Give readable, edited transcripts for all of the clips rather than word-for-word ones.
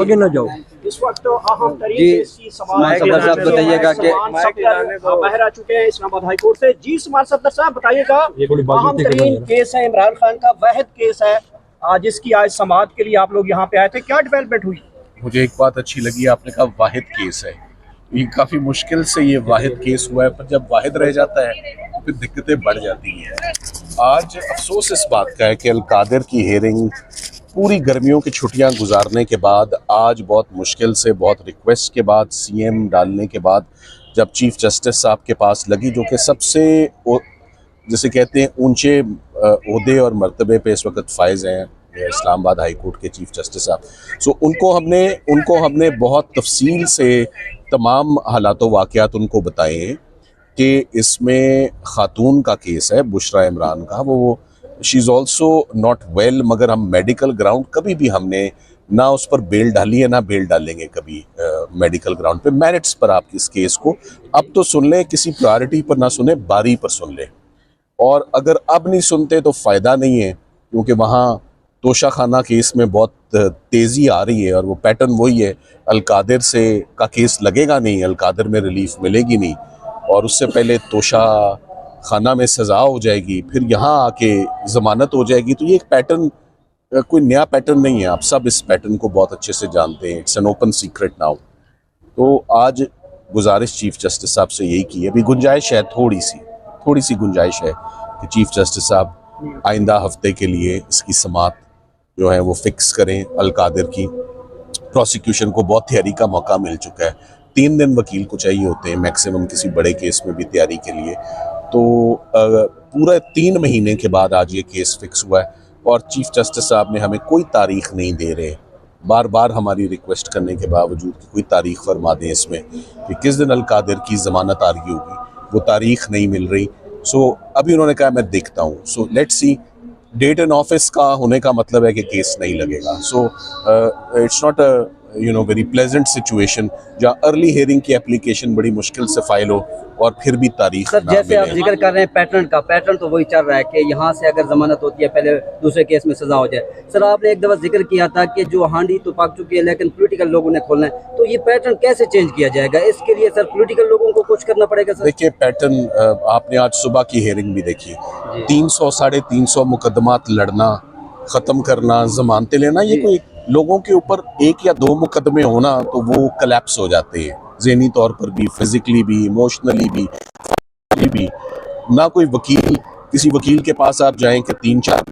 आगे न जाओ। इस वक्त अहम तरीन सफदर साहब बताइएगा कि बाहर आ चुके हैं इस्लामाबाद हाई कोर्ट से। जी समान सफदर साहब बताइएगा, अहम तरीन केस है, इमरान खान का वाहिद केस है जिसकी आज समाअत के लिए आप लोग यहाँ पे आए थे, क्या डेवलपमेंट हुई? मुझे एक बात अच्छी लगी, आपने कहा वाहिद केस है। ये काफ़ी मुश्किल से ये वाहिद केस हुआ है, पर जब वाहिद रह जाता है तो फिर दिक्कतें बढ़ जाती हैं। आज अफसोस इस बात का है कि अल-कादिर की हेयरिंग पूरी गर्मियों की छुट्टियां गुजारने के बाद आज बहुत मुश्किल से, बहुत रिक्वेस्ट के बाद, सीएम डालने के बाद जब चीफ जस्टिस साहब के पास लगी, जो कि सबसे जैसे कहते हैं ऊंचे ओहदे और मर्तबे पे इस वक्त फायज हैं इस्लामाबाद हाई कोर्ट के चीफ जस्टिस साहब। सो उनको हमने बहुत तफसील से तमाम हालात वाक़यात उनको बताए हैं कि इसमें ख़ातून का केस है, बुशरा इमरान का, वो she is also not well, मगर हम मेडिकल ग्राउंड कभी भी हमने ना उस पर बेल डाली है ना बेल डालेंगे कभी मेडिकल ग्राउंड पे। मेरिट्स पर आप इस केस को अब तो सुन लें, किसी प्रायोरिटी पर ना सुने, बारी पर सुन लें। और अगर अब नहीं सुनते तो फ़ायदा नहीं है, क्योंकि वहाँ तोशा खाना केस में बहुत तेज़ी आ रही है और वो पैटर्न वही है, अल-कादिर से का केस लगेगा नहीं, अल-कादिर में रिलीफ मिलेगी नहीं और उससे पहले तोशा खाना में सज़ा हो जाएगी, फिर यहाँ आके ज़मानत हो जाएगी। तो ये एक पैटर्न कोई नया पैटर्न नहीं है, आप सब इस पैटर्न को बहुत अच्छे से जानते हैं, it's an open secret now. तो आज गुजारिश चीफ जस्टिस साहब से यही की है, अभी गुंजाइश है, थोड़ी सी गुंजाइश है कि चीफ जस्टिस साहब आइंदा हफ्ते के लिए इसकी समाअत जो है वो फिक्स करें। अल-कादिर की प्रोसिक्यूशन को बहुत तैयारी का मौका मिल चुका है, 3 दिन वकील को चाहिए होते हैं मैक्सिमम किसी बड़े केस में भी तैयारी के लिए। तो पूरा 3 महीने के बाद आज ये केस फिक्स हुआ है और चीफ जस्टिस साहब ने हमें कोई तारीख नहीं दे रहे, बार बार हमारी रिक्वेस्ट करने के बावजूद कि कोई तारीख फरमा दें इसमें कि किस दिन अल-कादिर की ज़मानत आ रही होगी, वो तारीख नहीं मिल रही। सो अभी उन्होंने कहा मैं देखता हूँ। So let's see, date in office का होने का मतलब है कि केस नहीं लगेगा। So it's not a very pleasant situation जहाँ अर्ली हियरिंग की एप्लीकेशन बड़ी मुश्किल से फाइल हो और फिर भी तारीख सर जैसे आप जिक्र कर रहे हैं पैटर्न तो वही चल रहा है कि यहाँ से अगर जमानत होती है पहले दूसरे केस में सजा हो जाए। सर आपने एक दफा जिक्र किया था कि जो हांडी तो पक चुकी है लेकिन पॉलिटिकल लोगों ने खोलना है, तो ये पैटर्न कैसे चेंज किया जाएगा? इसके लिए सर पॉलिटिकल लोगों को कुछ करना पड़ेगा। सर देखिए पैटर्न आपने आज सुबह की हियरिंग भी देखी, 300 साढ़े 300 मुकदमात लड़ना, ख़त्म करना, जमानतें लेना, ये कोई लोगों के ऊपर 1 या 2 मुकदमे होना तो वो कलेप्स हो जाते हैं, ज़हनी तौर पर भी, फिजिकली भी, इमोशनली भी। ना कोई वकील, किसी वकील के पास आप जाएं कि 3-4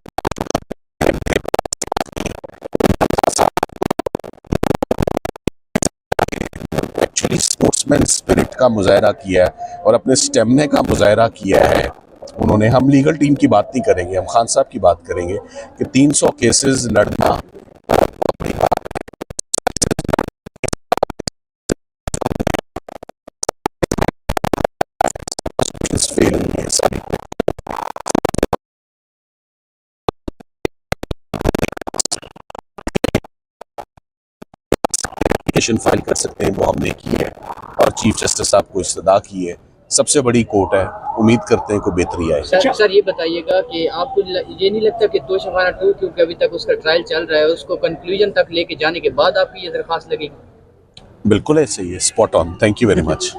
एक्चुअली स्पोर्ट्समैन स्पिरिट का मुजाहरा किया है और अपने स्टेमिना का मुजाहरा किया है उन्होंने। हम लीगल टीम की बात नहीं करेंगे, हम खान साहब की बात करेंगे कि 300 केसेस लड़ना फाइल कर सकते हैं, वो हमने की है और चीफ जस्टिस साहब को इस्तदा की है। सबसे बड़ी कोर्ट है, उम्मीद करते हैं कोई बेहतरी आए। सर ये बताइएगा कि आपको ये नहीं लगता कि तोशा खाना 2 क्योंकि अभी तक उसका ट्रायल चल रहा है, उसको कंक्लूजन तक लेके जाने के बाद आपकी ये दरख्वास्त लगेगी? बिल्कुल ऐसे ही है, spot on, thank you very much.